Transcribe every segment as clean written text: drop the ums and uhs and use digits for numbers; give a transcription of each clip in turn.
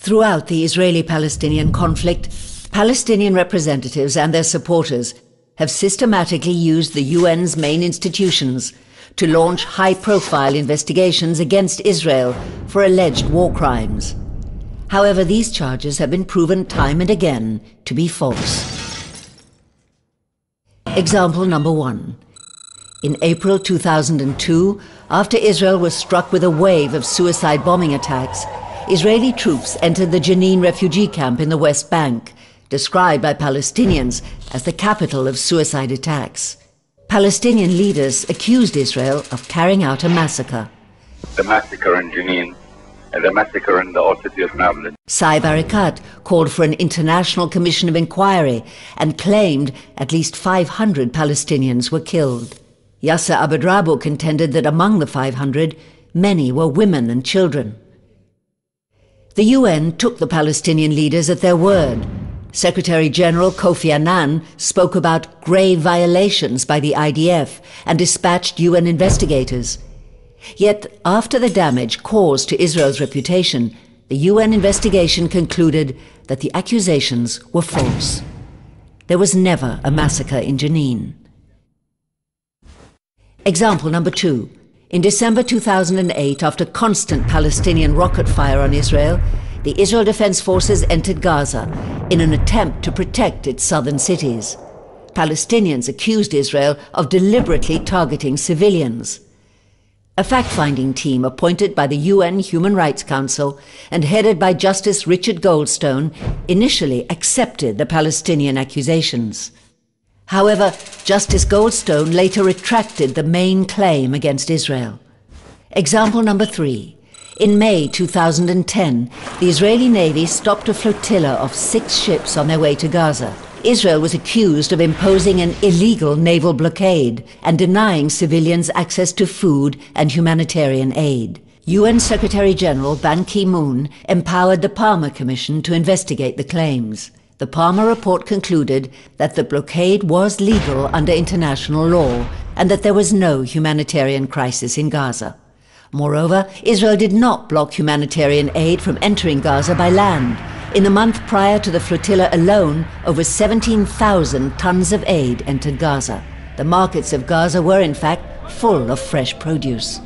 Throughout the Israeli-Palestinian conflict, Palestinian representatives and their supporters have systematically used the UN's main institutions to launch high-profile investigations against Israel for alleged war crimes. However, these charges have been proven time and again to be false. Example number 1. In April 2002, after Israel was struck with a wave of suicide bombing attacks, Israeli troops entered the Jenin refugee camp in the West Bank, described by Palestinians as the capital of suicide attacks. Palestinian leaders accused Israel of carrying out a massacre. The massacre in Jenin and the massacre in the old city of Nablus. Saeb Erekat called for an international commission of inquiry and claimed at least 500 Palestinians were killed. Yasser Abudrabu contended that among the 500, many were women and children. The UN took the Palestinian leaders at their word. Secretary-General Kofi Annan spoke about grave violations by the IDF and dispatched UN investigators. Yet, after the damage caused to Israel's reputation, the UN investigation concluded that the accusations were false. There was never a massacre in Jenin. Example number 2. In December 2008, after constant Palestinian rocket fire on Israel, the Israel Defense Forces entered Gaza in an attempt to protect its southern cities. Palestinians accused Israel of deliberately targeting civilians. A fact-finding team appointed by the UN Human Rights Council and headed by Justice Richard Goldstone initially accepted the Palestinian accusations. However, Justice Goldstone later retracted the main claim against Israel. Example number 3. In May 2010, the Israeli Navy stopped a flotilla of 6 ships on their way to Gaza. Israel was accused of imposing an illegal naval blockade and denying civilians access to food and humanitarian aid. UN Secretary-General Ban Ki-moon empowered the Palmer Commission to investigate the claims. The Palmer report concluded that the blockade was legal under international law and that there was no humanitarian crisis in Gaza. Moreover, Israel did not block humanitarian aid from entering Gaza by land. In the month prior to the flotilla alone, over 17,000 tons of aid entered Gaza. The markets of Gaza were, in fact, full of fresh produce.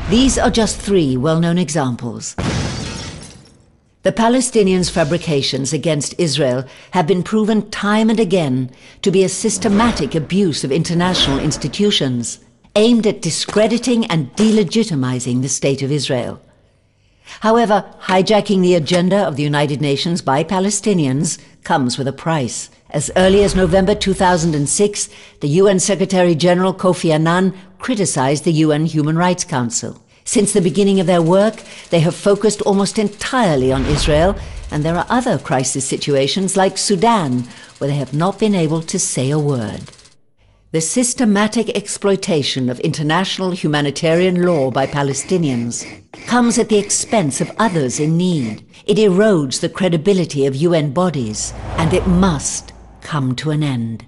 These are just 3 well-known examples. The Palestinians' fabrications against Israel have been proven time and again to be a systematic abuse of international institutions, aimed at discrediting and delegitimizing the State of Israel. However, hijacking the agenda of the United Nations by Palestinians comes with a price. As early as November 2006, the UN Secretary-General Kofi Annan criticized the UN Human Rights Council. Since the beginning of their work, they have focused almost entirely on Israel, and there are other crisis situations like Sudan, where they have not been able to say a word. The systematic exploitation of international humanitarian law by Palestinians comes at the expense of others in need. It erodes the credibility of UN bodies, and it must come to an end.